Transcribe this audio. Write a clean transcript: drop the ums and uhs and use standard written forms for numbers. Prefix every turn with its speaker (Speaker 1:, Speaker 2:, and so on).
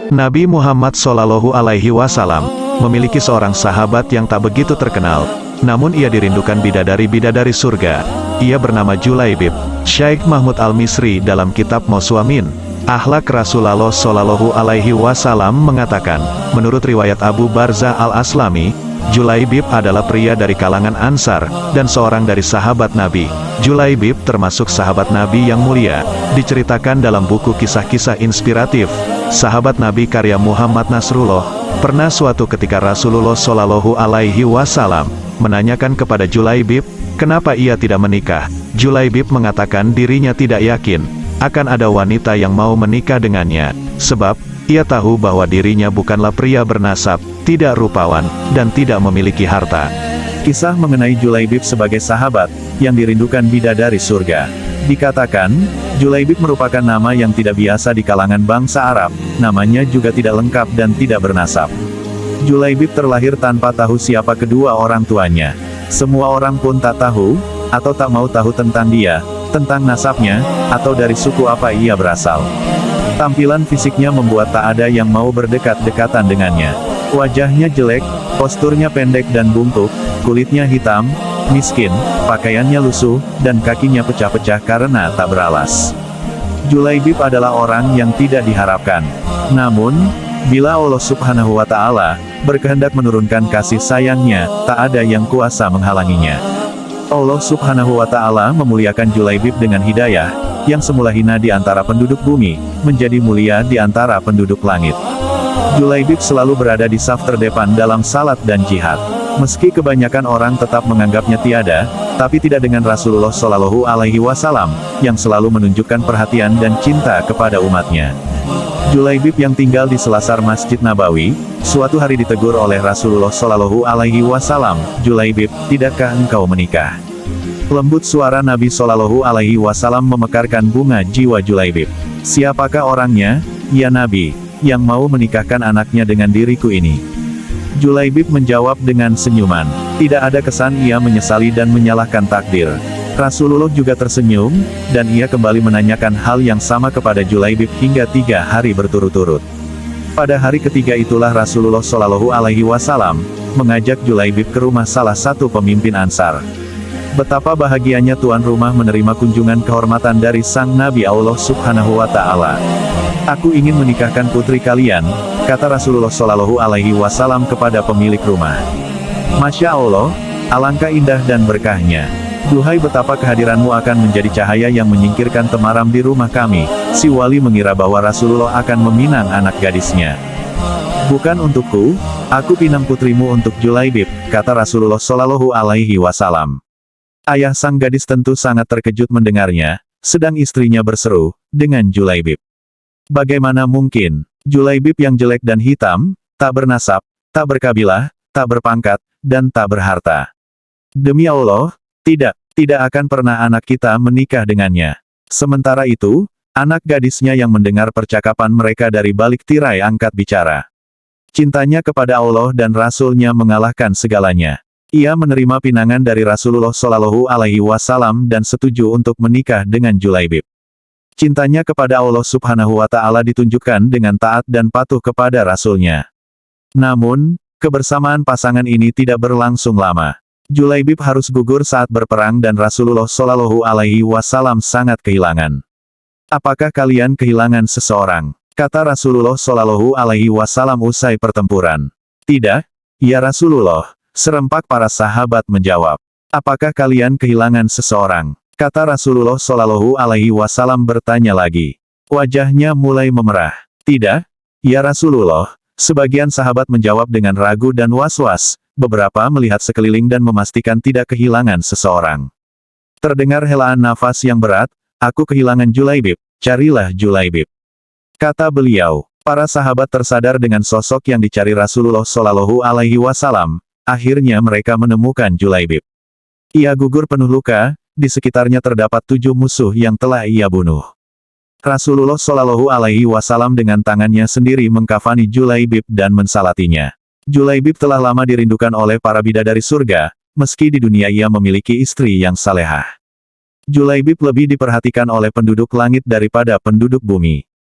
Speaker 1: Nabi Muhammad Shallallahu Alaihi Wasallam memiliki seorang sahabat yang tak begitu terkenal, namun ia dirindukan bidadari-bidadari surga. Ia bernama Julaibib. Syekh Mahmud Al-Misri dalam kitab Moswamin, Akhlak Rasulullah Shallallahu Alaihi Wasallam mengatakan, menurut riwayat Abu Barzah Al-Aslami, Julaibib adalah pria dari kalangan Ansar, dan seorang dari sahabat Nabi. Julaibib termasuk sahabat Nabi yang mulia, diceritakan dalam buku kisah-kisah inspiratif, Sahabat Nabi karya Muhammad Nasrullah. Pernah suatu ketika Rasulullah Shallallahu Alaihi Wasallam menanyakan kepada Julaibib, kenapa ia tidak menikah. Julaibib mengatakan dirinya tidak yakin akan ada wanita yang mau menikah dengannya, sebab ia tahu bahwa dirinya bukanlah pria bernasab, tidak rupawan, dan tidak memiliki harta. Kisah mengenai Julaibib sebagai sahabat yang dirindukan bidadari surga. Dikatakan, Julaibib merupakan nama yang tidak biasa di kalangan bangsa Arab, namanya juga tidak lengkap dan tidak bernasab. Julaibib terlahir tanpa tahu siapa kedua orang tuanya. Semua orang pun tak tahu, atau tak mau tahu tentang dia, tentang nasabnya, atau dari suku apa ia berasal. Tampilan fisiknya membuat tak ada yang mau berdekat-dekatan dengannya. Wajahnya jelek, posturnya pendek dan bungkuk, kulitnya hitam, miskin, pakaiannya lusuh, dan kakinya pecah-pecah karena tak beralas. Julaibib adalah orang yang tidak diharapkan. Namun, bila Allah Subhanahu wa Ta'ala berkehendak menurunkan kasih sayangnya, tak ada yang kuasa menghalanginya. Allah Subhanahu wa Ta'ala memuliakan Julaibib dengan hidayah, yang semula hina di antara penduduk bumi, menjadi mulia di antara penduduk langit. Julaibib selalu berada di saf terdepan dalam salat dan jihad. Meski kebanyakan orang tetap menganggapnya tiada, tapi tidak dengan Rasulullah Shallallahu Alaihi Wasallam, yang selalu menunjukkan perhatian dan cinta kepada umatnya. Julaibib yang tinggal di selasar Masjid Nabawi, suatu hari ditegur oleh Rasulullah Shallallahu Alaihi Wasallam, "Julaibib, tidakkah engkau menikah?" Lembut suara Nabi Shallallahu Alaihi Wasallam memekarkan bunga jiwa Julaibib. "Siapakah orangnya, ya Nabi, yang mau menikahkan anaknya dengan diriku ini?" Julaibib menjawab dengan senyuman. Tidak ada kesan ia menyesali dan menyalahkan takdir. Rasulullah juga tersenyum, dan ia kembali menanyakan hal yang sama kepada Julaibib hingga 3 hari berturut-turut. Pada hari ketiga itulah Rasulullah Shallallahu Alaihi Wasallam mengajak Julaibib ke rumah salah satu pemimpin Ansar. Betapa bahagianya tuan rumah menerima kunjungan kehormatan dari sang Nabi Allah Subhanahu wa Ta'ala. "Aku ingin menikahkan putri kalian," kata Rasulullah Shallallahu Alaihi Wasallam kepada pemilik rumah. "Masya Allah, alangkah indah dan berkahnya. Duhai betapa kehadiranmu akan menjadi cahaya yang menyingkirkan temaram di rumah kami." Si wali mengira bahwa Rasulullah akan meminang anak gadisnya. "Bukan untukku, aku pinang putrimu untuk Julaibib," kata Rasulullah Shallallahu Alaihi Wasallam. Ayah sang gadis tentu sangat terkejut mendengarnya, sedang istrinya berseru dengan Julaibib. Bagaimana mungkin? Julaibib yang jelek dan hitam, tak bernasab, tak berkabilah, tak berpangkat, dan tak berharta. Demi Allah, tidak akan pernah anak kita menikah dengannya. Sementara itu, anak gadisnya yang mendengar percakapan mereka dari balik tirai angkat bicara. Cintanya kepada Allah dan Rasul-Nya mengalahkan segalanya. Ia menerima pinangan dari Rasulullah Shallallahu Alaihi Wasallam dan setuju untuk menikah dengan Julaibib. Cintanya kepada Allah Subhanahu wa Ta'ala ditunjukkan dengan taat dan patuh kepada Rasul-Nya. Namun, kebersamaan pasangan ini tidak berlangsung lama. Julaibib harus gugur saat berperang dan Rasulullah Shallallahu Alaihi Wasallam sangat kehilangan. "Apakah kalian kehilangan seseorang?" kata Rasulullah Shallallahu Alaihi Wasallam usai pertempuran. "Tidak, ya Rasulullah," serempak para sahabat menjawab. "Apakah kalian kehilangan seseorang?" kata Rasulullah Shallallahu Alaihi Wasallam bertanya lagi. Wajahnya mulai memerah. "Tidak, ya Rasulullah," sebagian sahabat menjawab dengan ragu dan was-was, beberapa melihat sekeliling dan memastikan tidak kehilangan seseorang. Terdengar helaan nafas yang berat, "Aku kehilangan Julaibib, carilah Julaibib," kata beliau. Para sahabat tersadar dengan sosok yang dicari Rasulullah Shallallahu Alaihi Wasallam. Akhirnya mereka menemukan Julaibib. Ia gugur penuh luka, di sekitarnya terdapat 7 musuh yang telah ia bunuh. Rasulullah Shallallahu Alaihi Wasallam dengan tangannya sendiri mengkafani Julaibib dan mensalatinya. Julaibib telah lama dirindukan oleh para bidadari surga, meski di dunia ia memiliki istri yang salehah. Julaibib lebih diperhatikan oleh penduduk langit daripada penduduk bumi.